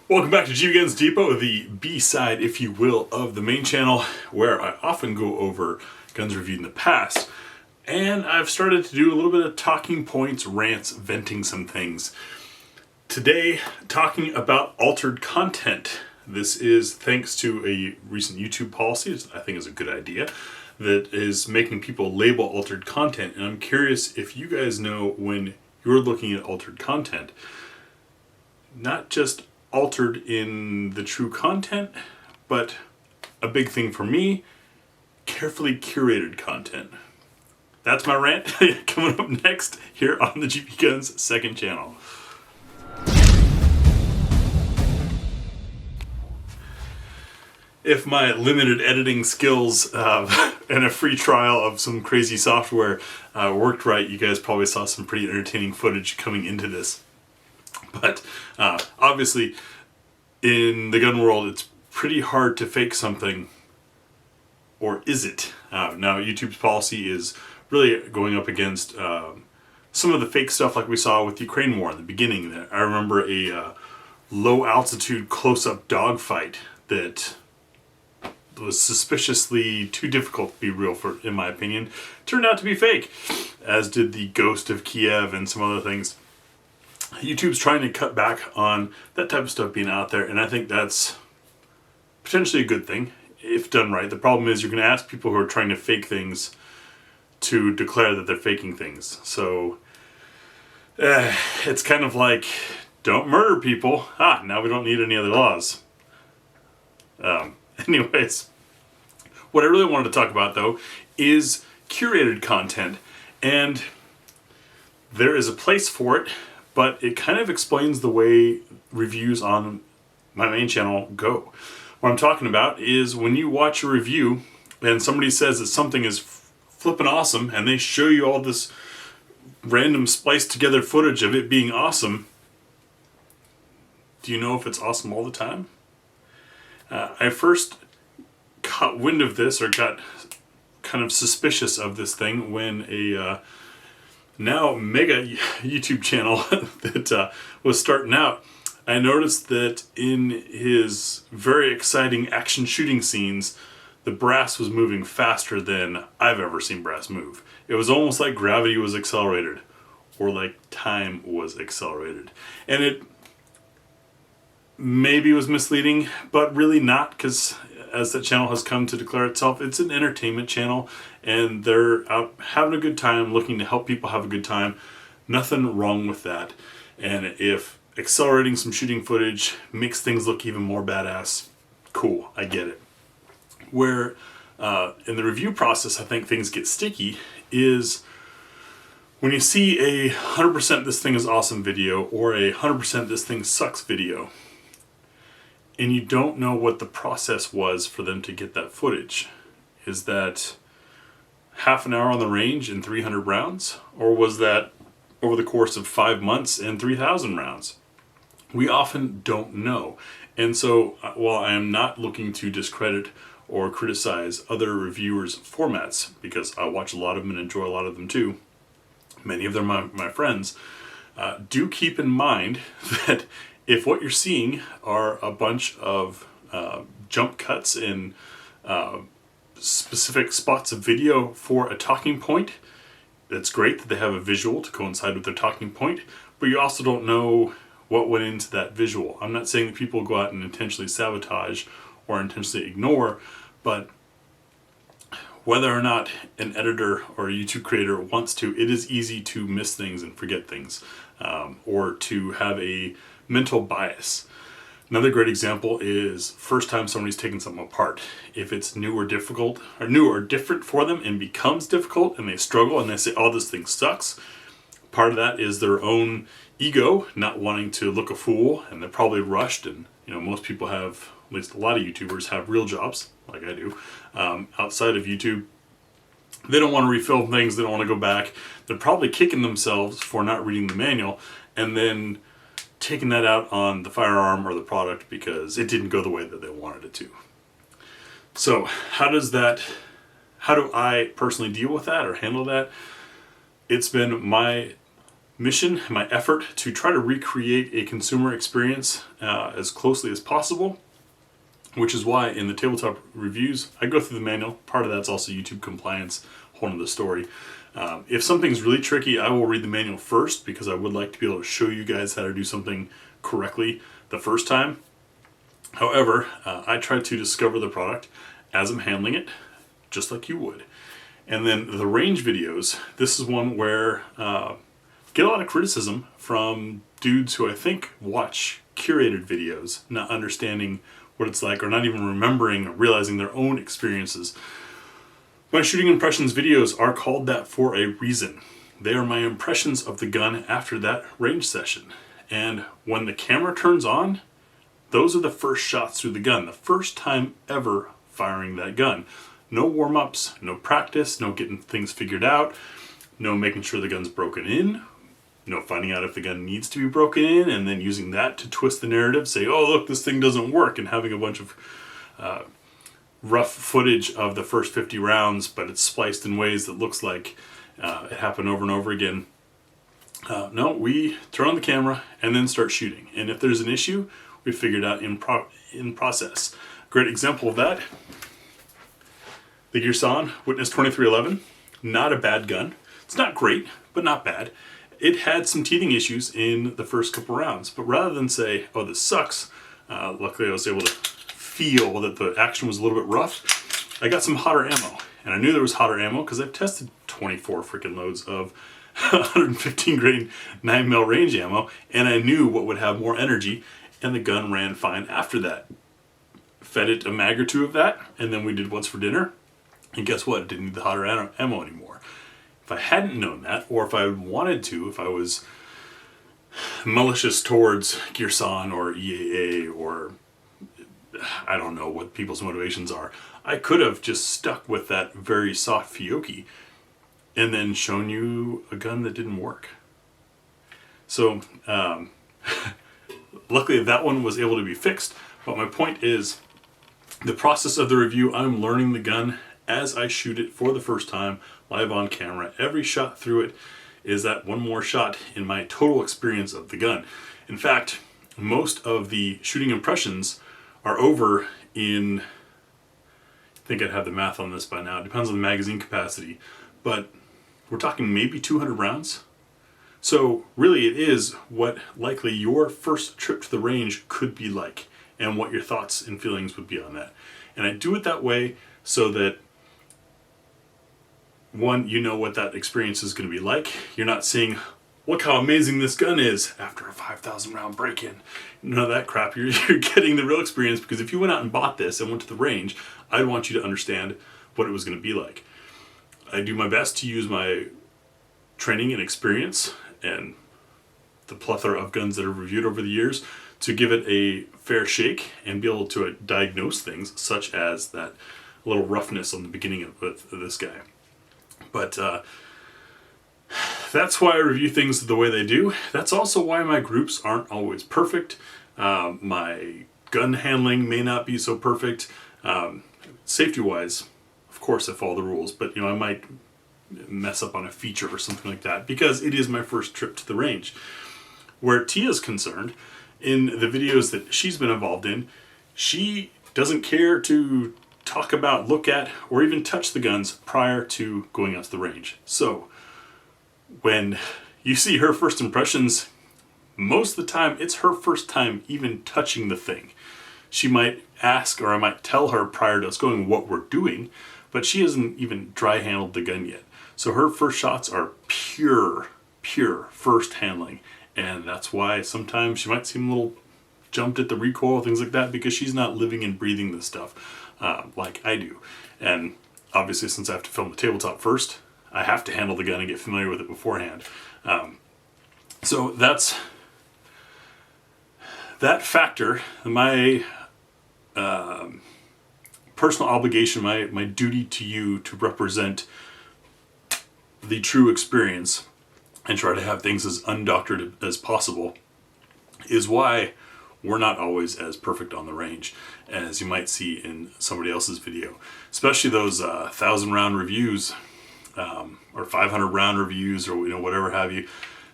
Welcome back to GBGuns Depot, the B-side, if you will, of the main channel, where I often go over guns reviewed in the past. And I've started to do a little bit of talking points, rants, venting some things. Today, talking about altered content. This is thanks to a recent YouTube policy, which I think is a good idea, that is making people label altered content. And I'm curious if you guys know, when you're looking at altered content, not just altered in the true content, but a big thing for me, carefully curated content. That's my rant coming up next here on the GBGuns second channel. If my limited editing skills and a free trial of some crazy software worked right, you guys probably saw some pretty entertaining footage coming into this. But obviously, in the gun world, it's pretty hard to fake something, or is it? Now, YouTube's policy is really going up against some of the fake stuff like we saw with the Ukraine war in the beginning. I remember a low-altitude close-up dogfight that was suspiciously too difficult to be real, in my opinion, turned out to be fake, as did the Ghost of Kiev and some other things. YouTube's trying to cut back on that type of stuff being out there, and I think that's potentially a good thing if done right. The problem is you're going to ask people who are trying to fake things to declare that they're faking things. So it's kind of like, don't murder people. Now we don't need any other laws. Anyways, what I really wanted to talk about, though, is curated content, and there is a place for it, but it kind of explains the way reviews on my main channel go. What I'm talking about is when you watch a review and somebody says that something is flippin' awesome, and they show you all this random spliced together footage of it being awesome, do you know if it's awesome all the time? I first caught wind of this, or got kind of suspicious of this thing, when a now mega YouTube channel that was starting out, I noticed that in his very exciting action shooting scenes, the brass was moving faster than I've ever seen brass move. It was almost like gravity was accelerated, or like time was accelerated. And it maybe was misleading, but really not, because as that channel has come to declare itself, it's an entertainment channel, and they're out having a good time, looking to help people have a good time. Nothing wrong with that. And if accelerating some shooting footage makes things look even more badass, cool, I get it. Where in the review process I think things get sticky is when you see a 100% this thing is awesome video, or a 100% this thing sucks video, and you don't know what the process was for them to get that footage. Is that half an hour on the range and 300 rounds? Or was that over the course of 5 months and 3,000 rounds? We often don't know. And so while I am not looking to discredit or criticize other reviewers' formats, because I watch a lot of them and enjoy a lot of them too, many of them are my friends, do keep in mind that if what you're seeing are a bunch of jump cuts in specific spots of video for a talking point, that's great that they have a visual to coincide with their talking point, but you also don't know what went into that visual. I'm not saying that people go out and intentionally sabotage or intentionally ignore, but whether or not an editor or a YouTube creator wants to, it is easy to miss things and forget things, or to have a mental bias. Another great example is first time somebody's taken something apart. If it's new or difficult, or new or different for them and becomes difficult, and they struggle and they say, oh, this thing sucks, part of that is their own ego, not wanting to look a fool, and they're probably rushed. And most people have, at least a lot of YouTubers have real jobs, like I do, outside of YouTube. They don't want to refilm things, they don't want to go back. They're probably kicking themselves for not reading the manual, and then taking that out on the firearm or the product because it didn't go the way that they wanted it to. So how do I personally deal with that or handle that? It's been my mission, my effort to try to recreate a consumer experience as closely as possible, which is why in the tabletop reviews, I go through the manual. Part of that's also YouTube compliance, whole nother story. If something's really tricky, I will read the manual first because I would like to be able to show you guys how to do something correctly the first time. However, I try to discover the product as I'm handling it, just like you would. And then the range videos, this is one where get a lot of criticism from dudes who I think watch curated videos, not understanding what it's like or not even remembering or realizing their own experiences. My shooting impressions videos are called that for a reason. They are my impressions of the gun after that range session. And when the camera turns on, those are the first shots through the gun, the first time ever firing that gun. No warm-ups, no practice, no getting things figured out, no making sure the gun's broken in, no finding out if the gun needs to be broken in, and then using that to twist the narrative, say, oh look, this thing doesn't work, and having a bunch of rough footage of the first 50 rounds, but it's spliced in ways that looks like it happened over and over again. No, we turn on the camera and then start shooting. And if there's an issue, we figure it out in process. Great example of that, the Girsan Witness 2311. Not a bad gun. It's not great, but not bad. It had some teething issues in the first couple rounds, but rather than say, oh, this sucks, luckily I was able to feel that the action was a little bit rough. I got some hotter ammo, and I knew there was hotter ammo because I've tested 24 freaking loads of 115 grain 9mm range ammo, and I knew what would have more energy, and the gun ran fine after that. Fed it a mag or two of that, and then we did what's for dinner, and guess what? It didn't need the hotter ammo anymore. If I hadn't known that, or if I wanted to, if I was malicious towards Girsan or EAA, or I don't know what people's motivations are, I could have just stuck with that very soft Fiocchi and then shown you a gun that didn't work. So luckily that one was able to be fixed, but my point is the process of the review, I'm learning the gun as I shoot it for the first time live on camera. Every shot through it is that one more shot in my total experience of the gun. In fact, most of the shooting impressions are over in, I think I'd have the math on this by now, it depends on the magazine capacity, but we're talking maybe 200 rounds. So really it is what likely your first trip to the range could be like, and what your thoughts and feelings would be on that. And I do it that way so that, one, you know what that experience is going to be like. You're not seeing, look how amazing this gun is after a 5,000 round break-in. None of that crap. You're getting the real experience, because if you went out and bought this and went to the range, I'd want you to understand what it was going to be like. I do my best to use my training and experience and the plethora of guns that I've reviewed over the years to give it a fair shake and be able to diagnose things such as that little roughness on the beginning of this guy. But that's why I review things the way they do. That's also why my groups aren't always perfect. My gun handling may not be so perfect. Safety-wise, of course I follow the rules, but I might mess up on a feature or something like that because it is my first trip to the range. Where Tia's concerned, in the videos that she's been involved in, she doesn't care to talk about, look at, or even touch the guns prior to going out to the range. So when you see her first impressions, most of the time it's her first time even touching the thing. She might ask, or I might tell her prior to us going what we're doing, but she hasn't even dry handled the gun yet. So her first shots are pure first handling. And that's why sometimes she might seem a little jumped at the recoil, things like that, because she's not living and breathing this stuff like I do. And obviously, since I have to film the tabletop first, I have to handle the gun and get familiar with it beforehand. So that's that factor. My personal obligation, my duty to you to represent the true experience and try to have things as undoctored as possible is why we're not always as perfect on the range as you might see in somebody else's video. Especially those 1,000 round reviews or 500 round reviews or whatever have you.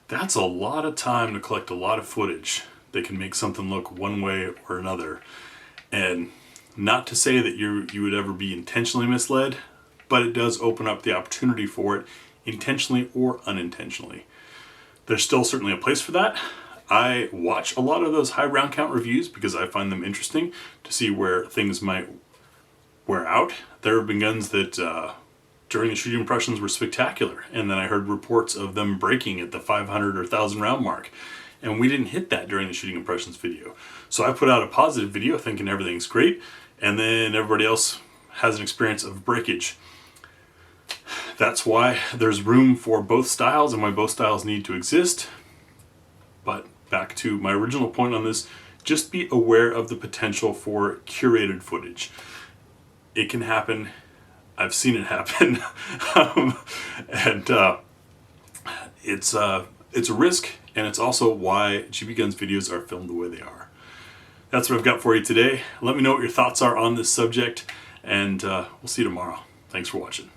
That's a lot of time to collect a lot of footage that can make something look one way or another. And not to say that you would ever be intentionally misled, but it does open up the opportunity for it, intentionally or unintentionally. There's still certainly a place for that. I watch a lot of those high round count reviews because I find them interesting to see where things might wear out. There have been guns that during the shooting impressions were spectacular, and then I heard reports of them breaking at the 500 or 1,000 round mark, and we didn't hit that during the shooting impressions video. So I put out a positive video thinking everything's great, and then everybody else has an experience of breakage. That's why there's room for both styles and why both styles need to exist. But back to my original point on this, just be aware of the potential for curated footage. It can happen. I've seen it happen. It's a risk, and it's also why GBGuns videos are filmed the way they are. That's what I've got for you today. Let me know what your thoughts are on this subject, and we'll see you tomorrow. Thanks for watching.